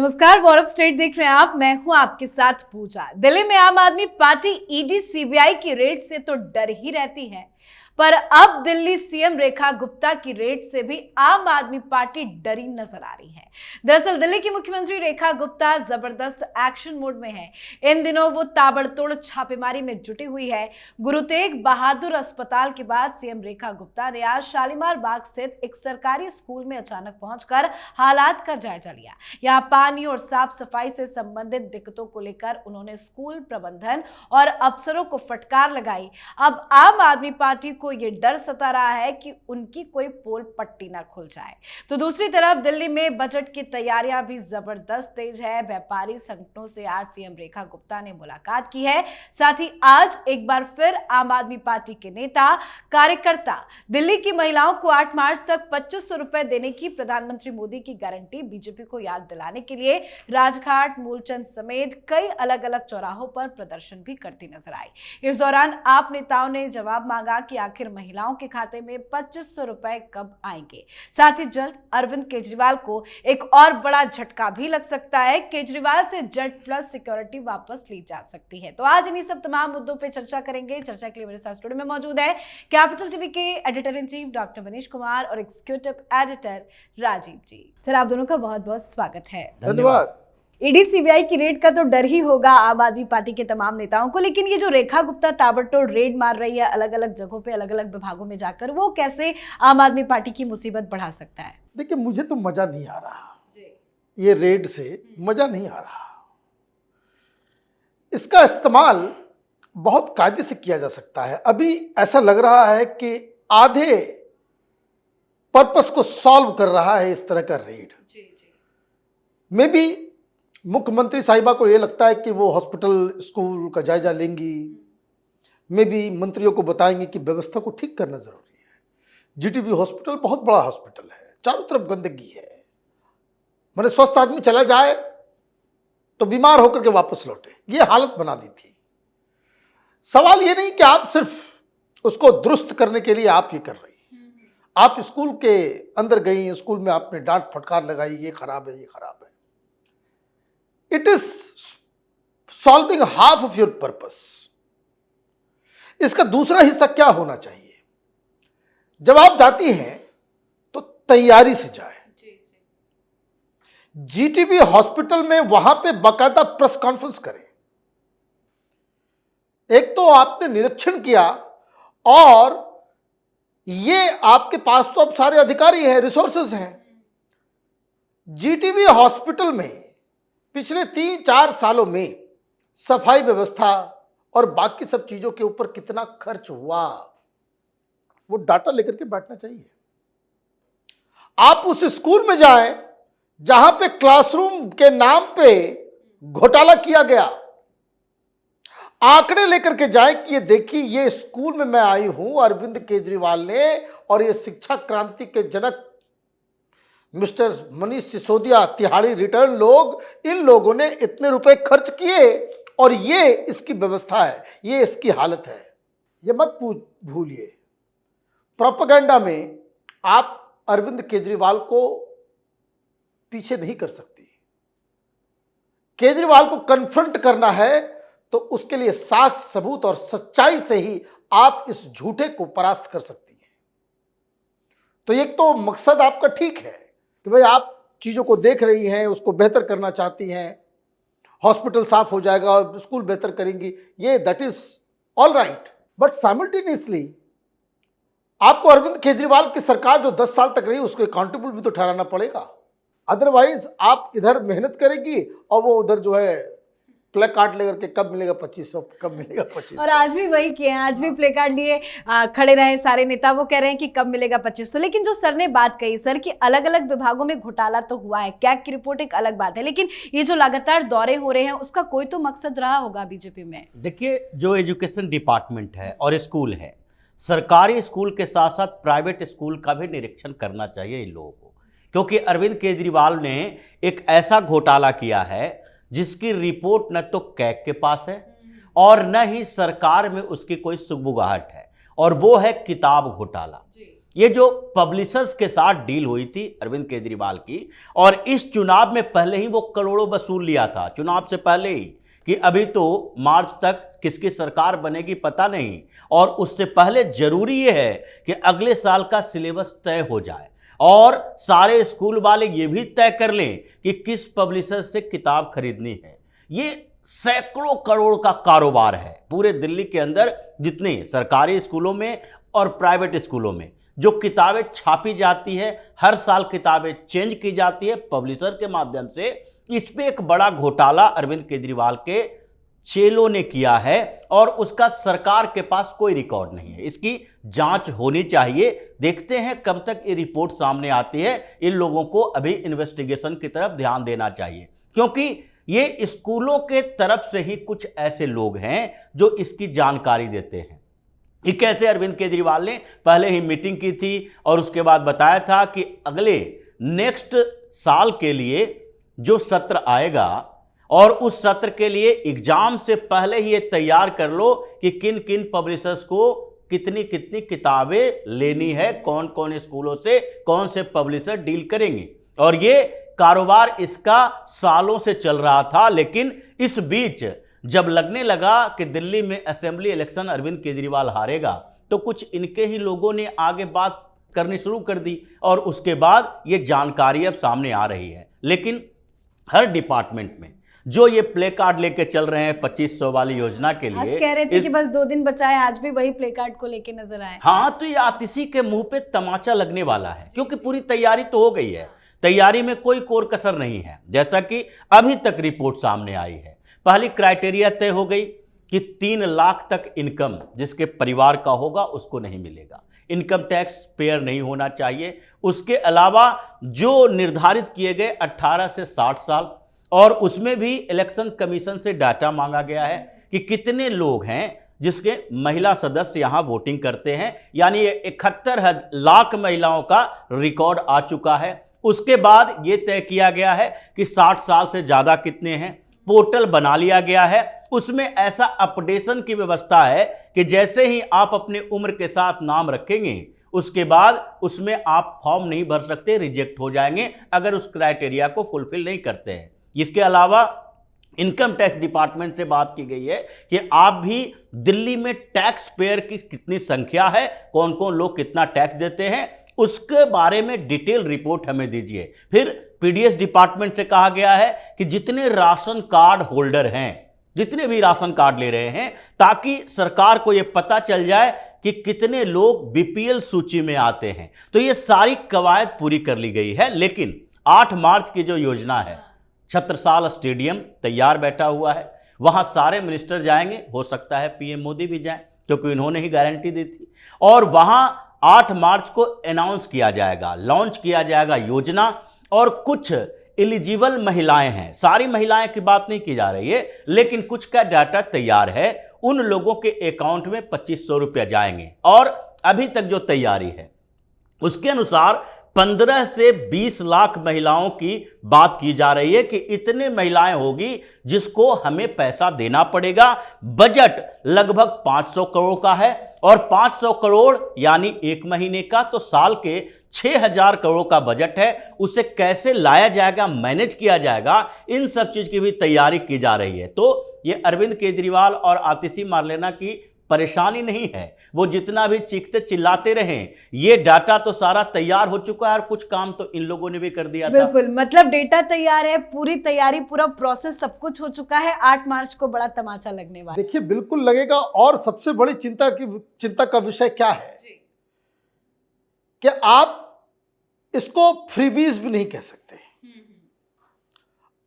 नमस्कार, गौरव स्टेट देख रहे हैं आप। मैं हूं आपके साथ पूजा। दिल्ली में आम आदमी पार्टी ईडी सीबीआई की रेड से तो डर ही रहती है, पर अब दिल्ली सीएम रेखा गुप्ता की रेड से भी आम आदमी पार्टी डरी नजर आ रही है। दरअसल दिल्ली की मुख्यमंत्री रेखा गुप्ता जबरदस्त एक्शन मोड में है। इन दिनों वो ताबड़तोड़ छापेमारी में जुटी हुई है। गुरु तेग बहादुर अस्पताल के बाद सीएम रेखा गुप्ता ने आज शालीमार बाग स्थित एक सरकारी स्कूल में अचानक पहुंचकर हालात का जायजा लिया। यहाँ पानी और साफ सफाई से संबंधित दिक्कतों को लेकर उन्होंने स्कूल प्रबंधन और अफसरों को फटकार लगाई। अब आम आदमी पार्टी को ये डर सता रहा है कि उनकी कोई पोल पट्टी ना खुल जाए। तो दूसरी तरफ दिल्ली में बजट की तैयारियां भी जबरदस्त तेज है। व्यापारी संगठनों से आज सीएम रेखा गुप्ता ने मुलाकात की है। साथ ही आज एक बार फिर आम आदमी पार्टी के नेता कार्यकर्ता दिल्ली की महिलाओं को 8 मार्च तक 2500 रुपए देने की प्रधानमंत्री मोदी की गारंटी बीजेपी को याद दिलाने के लिए राजघाट, मूलचंद समेत कई अलग अलग चौराहों पर प्रदर्शन भी करती नजर आई। इस दौरान आप नेताओं ने जवाब मांगा कि आखिर महिलाओं के खाते में 2500 रुपए कब आएंगे। साथ ही जल्द अरविंद केजरीवाल को एक और बड़ा झटका भी लग सकता है। केजरीवाल से जेड प्लस सिक्योरिटी वापस ली जा सकती है। तो आज इन्हीं सब तमाम मुद्दों पे चर्चा करेंगे। चर्चा के लिए मेरे साथ स्टूडियो में मौजूद है कैपिटल टीवी के editor in chief doctor Manish Kumar और एग्जीक्यूटिव एडिटर राजीव जी। सर, आप दोनों का बहुत बहुत स्वागत है। धन्यवाद। ईडी सीबीआई की रेड का तो डर ही होगा आम आदमी पार्टी के तमाम नेताओं को, लेकिन ये जो रेखा गुप्ता ताबड़तोड़ रेड मार रही है अलग अलग जगहों पे, अलग अलग विभागों में जाकर, वो कैसे आम आदमी पार्टी की मुसीबत बढ़ा सकता है? देखिए, मुझे तो मजा नहीं आ रहा, ये रेड से मजा नहीं आ रहा। इसका इस्तेमाल बहुत कायदे से किया जा सकता है। अभी ऐसा लग रहा है कि आधे पर्पस को सॉल्व कर रहा है इस तरह का रेड। में भी मुख्यमंत्री साहिबा को ये लगता है कि वो हॉस्पिटल, स्कूल का जायजा लेंगी, में भी मंत्रियों को बताएंगे कि व्यवस्था को ठीक करना जरूरी है। जीटीबी हॉस्पिटल बहुत बड़ा हॉस्पिटल है, चारों तरफ गंदगी है। मैंने स्वस्थ आदमी चला जाए तो बीमार होकर के वापस लौटे, ये हालत बना दी थी। सवाल ये नहीं कि आप सिर्फ उसको दुरुस्त करने के लिए आप ये कर रही हैं। आप स्कूल के अंदर गई, स्कूल में आपने डांट फटकार लगाई, ये खराब है, ये खराब है। It is solving half of your purpose. इसका दूसरा हिस्सा क्या होना चाहिए? जब आप जाती हैं तो तैयारी से जाए। जीटीबी हॉस्पिटल में वहां पे बाकायदा प्रेस कॉन्फ्रेंस करें। एक तो आपने निरीक्षण किया, और ये आपके पास तो अब सारे अधिकारी हैं, रिसोर्सेज हैं। जीटीबी हॉस्पिटल में पिछले 3-4 सालों में सफाई व्यवस्था और बाकी सब चीजों के ऊपर कितना खर्च हुआ, वो डाटा लेकर के बैठना चाहिए। आप उस स्कूल में जाएं जहां पे क्लासरूम के नाम पे घोटाला किया गया, आंकड़े लेकर के जाएं कि ये देखिए, ये स्कूल में मैं आई हूं, अरविंद केजरीवाल ने और ये शिक्षा क्रांति के जनक मिस्टर मनीष सिसोदिया, तिहाड़ी रिटर्न लोग, इन लोगों ने इतने रुपए खर्च किए और ये इसकी व्यवस्था है, ये इसकी हालत है। ये मत भूलिए, प्रोपेगेंडा में आप अरविंद केजरीवाल को पीछे नहीं कर सकती। केजरीवाल को कन्फ्रंट करना है तो उसके लिए साक्ष्य, सबूत और सच्चाई से ही आप इस झूठे को परास्त कर सकती हैं। तो एक तो मकसद आपका ठीक है कि भाई आप चीज़ों को देख रही हैं, उसको बेहतर करना चाहती हैं, हॉस्पिटल साफ हो जाएगा और स्कूल बेहतर करेंगी, ये that is all right. But simultaneously आपको अरविंद केजरीवाल की सरकार जो 10 साल तक रही, उसको अकाउंटेबल भी तो ठहराना पड़ेगा। अदरवाइज आप इधर मेहनत करेगी और वो उधर जो है प्ले कार्ड लेकर के कब मिलेगा 2500, कब मिलेगा 2500। और आज भी वही किए हैं, आज भी प्ले कार्ड लिए खड़े रहे सारे नेता। वो कह रहे हैं कि कब मिलेगा 2500। लेकिन जो सर ने बात कही सर कि अलग अलग विभागों में घोटाला तो हुआ है, कैग की रिपोर्ट एक अलग बात है, लेकिन ये जो लगातार दौरे हो रहे हैं उसका कोई तो मकसद रहा होगा बीजेपी में। देखिए, जो एजुकेशन डिपार्टमेंट है और स्कूल है, सरकारी स्कूल के साथ साथ प्राइवेट स्कूल का भी निरीक्षण करना चाहिए इन लोगों को, क्योंकि अरविंद केजरीवाल ने एक ऐसा घोटाला किया है जिसकी रिपोर्ट न तो कैग के पास है और न ही सरकार में उसकी कोई सुगबुगाहट है, और वो है किताब घोटाला। ये जो पब्लिशर्स के साथ डील हुई थी अरविंद केजरीवाल की, और इस चुनाव में पहले ही वो करोड़ों वसूल लिया था, चुनाव से पहले ही, कि अभी तो मार्च तक किसकी सरकार बनेगी पता नहीं, और उससे पहले जरूरी ये है कि अगले साल का सिलेबस तय हो जाए और सारे स्कूल वाले ये भी तय कर लें कि किस पब्लिशर से किताब खरीदनी है। ये सैकड़ों करोड़ का कारोबार है पूरे दिल्ली के अंदर, जितने सरकारी स्कूलों में और प्राइवेट स्कूलों में जो किताबें छापी जाती है, हर साल किताबें चेंज की जाती है पब्लिशर के माध्यम से। इस पे एक बड़ा घोटाला अरविंद केजरीवाल के चेलों ने किया है और उसका सरकार के पास कोई रिकॉर्ड नहीं है। इसकी जांच होनी चाहिए। देखते हैं कब तक ये रिपोर्ट सामने आती है। इन लोगों को अभी इन्वेस्टिगेशन की तरफ ध्यान देना चाहिए, क्योंकि ये स्कूलों के तरफ से ही कुछ ऐसे लोग हैं जो इसकी जानकारी देते हैं कि कैसे अरविंद केजरीवाल ने पहले ही मीटिंग की थी और उसके बाद बताया था कि अगले नेक्स्ट साल के लिए जो सत्र आएगा और उस सत्र के लिए एग्जाम से पहले ही ये तैयार कर लो कि किन किन पब्लिशर्स को कितनी कितनी किताबें लेनी है, कौन कौन स्कूलों से कौन से पब्लिशर डील करेंगे। और ये कारोबार इसका सालों से चल रहा था, लेकिन इस बीच जब लगने लगा कि दिल्ली में असेंबली इलेक्शन अरविंद केजरीवाल हारेगा, तो कुछ इनके ही लोगों ने आगे बात करनी शुरू कर दी और उसके बाद ये जानकारी अब सामने आ रही है। लेकिन हर डिपार्टमेंट में जो ये प्ले कार्ड लेके चल रहे हैं 2500 वाली योजना के लिए, आज कह रहे थे कि बस 2 दिन बचा है, आज भी वही प्ले कार्ड को लेके नजर आए। हाँ, तो ये आतिशी के मुंह पे तमाचा लगने वाला है, क्योंकि पूरी तैयारी तो हो गई है, तैयारी में कोई कोर कसर नहीं है। जैसा कि अभी तक रिपोर्ट सामने आई है, पहली क्राइटेरिया तय हो गई कि 3 लाख तक इनकम जिसके परिवार का होगा उसको नहीं मिलेगा, इनकम टैक्स पेयर नहीं होना चाहिए। उसके अलावा जो निर्धारित किए गए 18 से 60 साल, और उसमें भी इलेक्शन कमीशन से डाटा मांगा गया है कि कितने लोग हैं जिसके महिला सदस्य यहां वोटिंग करते हैं, यानी 71 लाख महिलाओं का रिकॉर्ड आ चुका है। उसके बाद यह तय किया गया है कि 60 साल से ज्यादा कितने हैं, पोर्टल बना लिया गया है, उसमें ऐसा अपडेशन की व्यवस्था है कि जैसे ही आप अपने उम्र के साथ नाम रखेंगे उसके बाद उसमें आप फॉर्म नहीं भर सकते, रिजेक्ट हो जाएंगे अगर उस क्राइटेरिया को फुलफिल नहीं करते हैं। इसके अलावा इनकम टैक्स डिपार्टमेंट से बात की गई है कि आप भी दिल्ली में टैक्स पेयर की कितनी संख्या है, कौन कौन लोग कितना टैक्स देते हैं, उसके बारे में डिटेल रिपोर्ट हमें दीजिए। फिर पीडीएस डिपार्टमेंट से कहा गया है कि जितने राशन कार्ड होल्डर हैं, जितने भी राशन कार्ड ले रहे हैं, ताकि सरकार को यह पता चल जाए कि कितने लोग बीपीएल सूची में आते हैं। तो ये सारी कवायद पूरी कर ली गई है। लेकिन 8 मार्च की जो योजना है, छत्रसाल स्टेडियम तैयार बैठा हुआ है, वहां सारे मिनिस्टर जाएंगे, हो सकता है पीएम मोदी भी जाएं क्योंकि इन्होंने ही गारंटी दी थी, और वहां 8 मार्च को अनाउंस किया जाएगा, लॉन्च किया जाएगा योजना। और कुछ एलिजिबल महिलाएं हैं, सारी महिलाएं की बात नहीं की जा रही है, लेकिन कुछ का डाटा तैयार है, उन लोगों के अकाउंट में 2500 रुपया जाएंगे। और अभी तक जो तैयारी है उसके अनुसार 15 से 20 लाख महिलाओं की बात की जा रही है कि इतने महिलाएं होगी जिसको हमें पैसा देना पड़ेगा। बजट लगभग 500 करोड़ का है, और 500 करोड़ यानी 1 महीने का, तो साल के 6000 करोड़ का बजट है। उसे कैसे लाया जाएगा, मैनेज किया जाएगा, इन सब चीज की भी तैयारी की जा रही है। तो ये अरविंद केजरीवाल और आतिशी मार्लेना की परेशानी नहीं है, वो जितना भी चीखते चिल्लाते रहें, ये डाटा तो सारा तैयार हो चुका है और कुछ काम तो इन लोगों ने भी कर दिया था। बिल्कुल, मतलब डेटा तैयार है, पूरी तैयारी, पूरा प्रोसेस सब कुछ हो चुका है। 8 मार्च को बड़ा तमाचा लगने वाला है। देखिए, बिल्कुल लगेगा। और सबसे बड़ी चिंता का विषय क्या है कि आप इसको फ्रीबीज भी नहीं कह सकते,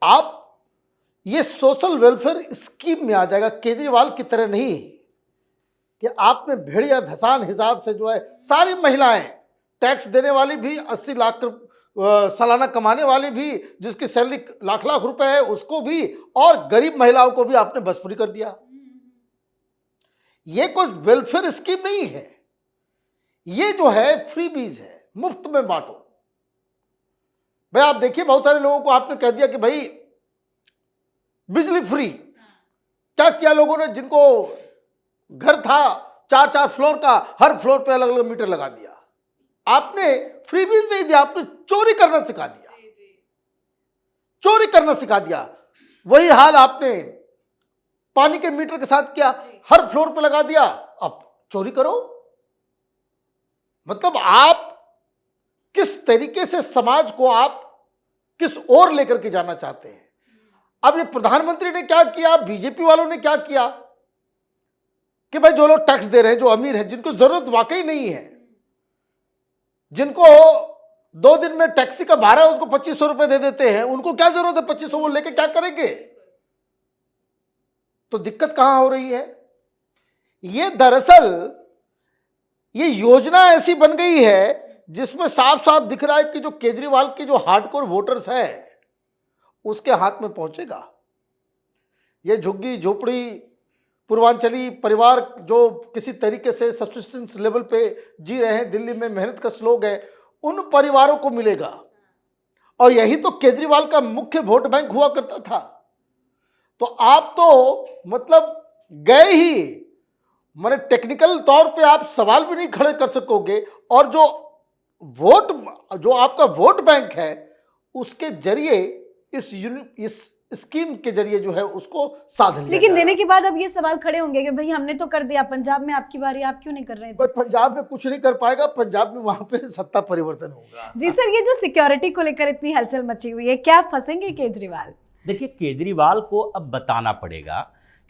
आप ये सोशल वेलफेयर स्कीम में आ जाएगा। केजरीवाल की तरह नहीं कि आपने भेड़िया धसान हिसाब से जो है सारी महिलाएं, टैक्स देने वाली भी, 80 लाख सालाना कमाने वाली भी, जिसकी सैलरी लाख लाख रुपए है उसको भी, और गरीब महिलाओं को भी आपने बसपुरी कर दिया। ये कुछ वेलफेयर स्कीम नहीं है, ये जो है फ्रीबीज है, मुफ्त में बांटो। भाई आप देखिए, बहुत सारे लोगों को आपने कह दिया कि भाई बिजली फ्री। क्या किया लोगों ने, जिनको घर था 4-4 फ्लोर का, हर फ्लोर पे अलग अलग मीटर लगा दिया। आपने फ्रीबीज नहीं दिया, आपने चोरी करना सिखा दिया, चोरी करना सिखा दिया। वही हाल आपने पानी के मीटर के साथ किया, हर फ्लोर पे लगा दिया, अब चोरी करो। मतलब आप किस तरीके से समाज को आप किस ओर लेकर के जाना चाहते हैं। अब ये प्रधानमंत्री ने क्या किया, बीजेपी वालों ने क्या किया कि भाई जो लोग टैक्स दे रहे हैं, जो अमीर हैं, जिनको जरूरत वाकई नहीं है, जिनको 2 दिन में टैक्सी का भाड़ा है उसको 2500 रुपए दे देते हैं, उनको क्या जरूरत है 2500, वो लेके क्या करेंगे। तो दिक्कत कहां हो रही है, ये दरअसल ये योजना ऐसी बन गई है जिसमें साफ साफ दिख रहा है कि जो केजरीवाल के जो हार्डकोर वोटर्स हैं उसके हाथ में पहुंचेगा। ये झुग्गी झोपड़ी पूर्वांचली परिवार जो किसी तरीके से सब्सिस्टेंस लेवल पे जी रहे हैं, दिल्ली में मेहनतकश लोग हैं, उन परिवारों को मिलेगा। और यही तो केजरीवाल का मुख्य वोट बैंक हुआ करता था। तो आप तो मतलब गए ही, माने टेक्निकल तौर पे आप सवाल भी नहीं खड़े कर सकोगे, और जो आपका वोट बैंक है उसके जरिए इस स्कीम के जरिए जो है उसको साध लिया। लेकिन देने के बाद अब ये सवाल खड़े होंगे कि भाई हमने तो कर दिया, पंजाब में आपकी बारी, आप क्यों नहीं कर रहे हैं? पंजाब में कुछ नहीं कर पाएगा, पंजाब में वहां पे सत्ता परिवर्तन होगा। जी सर, ये जो सिक्योरिटी को लेकर इतनी हलचल मची हुई है, क्या फंसेंगे केजरीवाल? देखिए, केजरीवाल को अब बताना पड़ेगा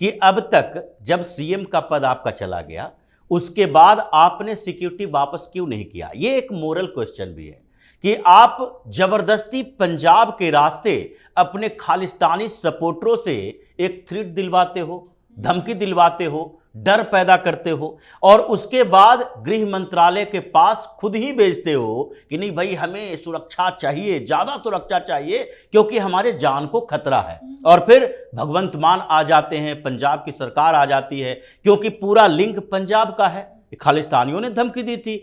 कि अब तक जब सीएम का पद आपका चला गया उसके बाद आपने सिक्योरिटी वापस क्यों नहीं किया। ये एक मोरल क्वेश्चन भी है कि आप जबरदस्ती पंजाब के रास्ते अपने खालिस्तानी सपोर्टरों से एक थ्रेट दिलवाते हो, धमकी दिलवाते हो, डर पैदा करते हो, और उसके बाद गृह मंत्रालय के पास खुद ही भेजते हो कि नहीं भाई हमें सुरक्षा चाहिए, ज्यादा सुरक्षा चाहिए क्योंकि हमारे जान को खतरा है। और फिर भगवंत मान आ जाते हैं, पंजाब की सरकार आ जाती है क्योंकि पूरा लिंक पंजाब का है। खालिस्तानियों ने धमकी दी थी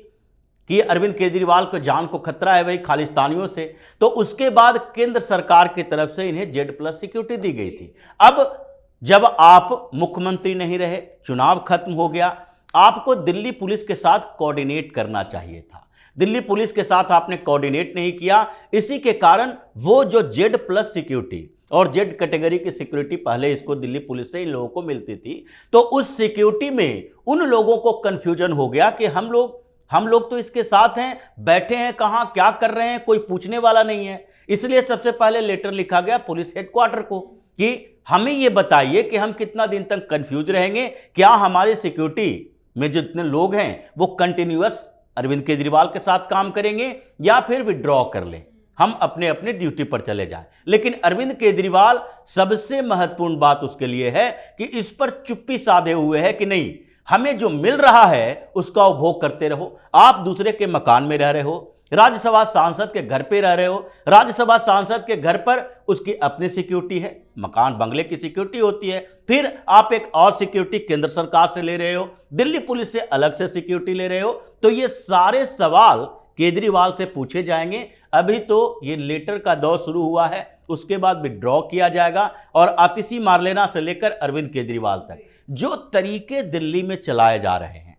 कि अरविंद केजरीवाल को जान को खतरा है भाई खालिस्तानियों से, तो उसके बाद केंद्र सरकार की तरफ से इन्हें Z+ सिक्योरिटी दी गई थी। अब जब आप मुख्यमंत्री नहीं रहे, चुनाव खत्म हो गया, आपको दिल्ली पुलिस के साथ कोऑर्डिनेट करना चाहिए था। दिल्ली पुलिस के साथ आपने कोऑर्डिनेट नहीं किया, इसी के कारण वो जो Z+ सिक्योरिटी और Z कैटेगरी की सिक्योरिटी पहले इसको दिल्ली पुलिस से इन लोगों को मिलती थी, तो उस सिक्योरिटी में उन लोगों को कंफ्यूजन हो गया कि हम लोग तो इसके साथ हैं, बैठे हैं कहां, क्या कर रहे हैं, कोई पूछने वाला नहीं है। इसलिए सबसे पहले लेटर लिखा गया पुलिस हेडक्वार्टर को कि हमें यह बताइए कि हम कितना दिन तक कंफ्यूज रहेंगे, क्या हमारी सिक्योरिटी में जितने लोग हैं वो कंटिन्यूअस अरविंद केजरीवाल के साथ काम करेंगे या फिर विड्रॉ कर लें, हम अपने अपने ड्यूटी पर चले जाएं। लेकिन अरविंद केजरीवाल, सबसे महत्वपूर्ण बात उसके लिए है कि इस पर चुप्पी साधे हुए है कि नहीं, हमें जो मिल रहा है उसका उपभोग करते रहो। आप दूसरे के मकान में रह रहे हो, राज्यसभा सांसद के घर पे रह रहे हो, राज्यसभा सांसद के घर पर उसकी अपनी सिक्योरिटी है, मकान बंगले की सिक्योरिटी होती है, फिर आप एक और सिक्योरिटी केंद्र सरकार से ले रहे हो, दिल्ली पुलिस से अलग से सिक्योरिटी ले रहे हो। तो ये सारे सवाल केजरीवाल से पूछे जाएंगे। अभी तो ये लेटर का दौर शुरू हुआ है, उसके बाद विड्रॉ किया जाएगा। और आतिशी मार्लेना से लेकर अरविंद केजरीवाल तक जो तरीके दिल्ली में चलाए जा रहे हैं,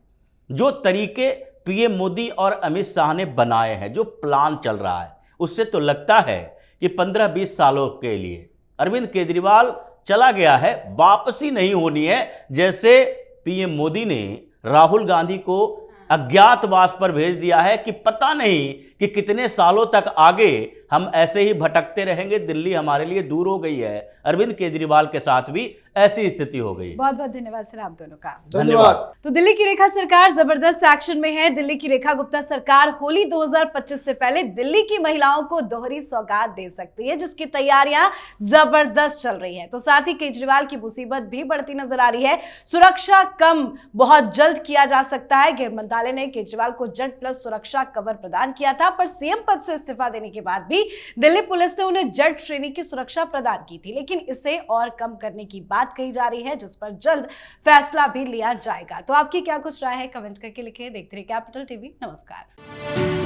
जो तरीके पीएम मोदी और अमित शाह ने बनाए हैं, जो प्लान चल रहा है, उससे तो लगता है कि 15-20 सालों के लिए अरविंद केजरीवाल चला गया है, वापसी नहीं होनी है। जैसे पीएम मोदी ने राहुल गांधी को अज्ञातवास पर भेज दिया है कि पता नहीं कि कितने सालों तक आगे हम ऐसे ही भटकते रहेंगे, दिल्ली हमारे लिए दूर हो गई है। अरविंद केजरीवाल के साथ भी ऐसी स्थिति हो गई। बहुत बहुत धन्यवाद सर आप दोनों का। धन्यवाद। तो दिल्ली की रेखा सरकार जबरदस्त एक्शन में है। दिल्ली की रेखा गुप्ता सरकार होली 2025 से पहले दिल्ली की महिलाओं को दोहरी सौगात दे सकती है, जिसकी तैयारियां जबरदस्त चल रही है। तो साथ ही केजरीवाल की मुसीबत भी बढ़ती नजर आ रही है। सुरक्षा कम बहुत जल्द किया जा सकता है। गृह मंत्रालय ने केजरीवाल को Z+ सुरक्षा कवर प्रदान किया था, पर सीएम पद से इस्तीफा देने के बाद भी दिल्ली पुलिस ने उन्हें Z श्रेणी की सुरक्षा प्रदान की थी, लेकिन इसे और कम करने की बात कही जा रही है, जिस पर जल्द फैसला भी लिया जाएगा। तो आपकी क्या कुछ राय है, कमेंट करके लिखें। देखते रहिए कैपिटल टीवी। नमस्कार।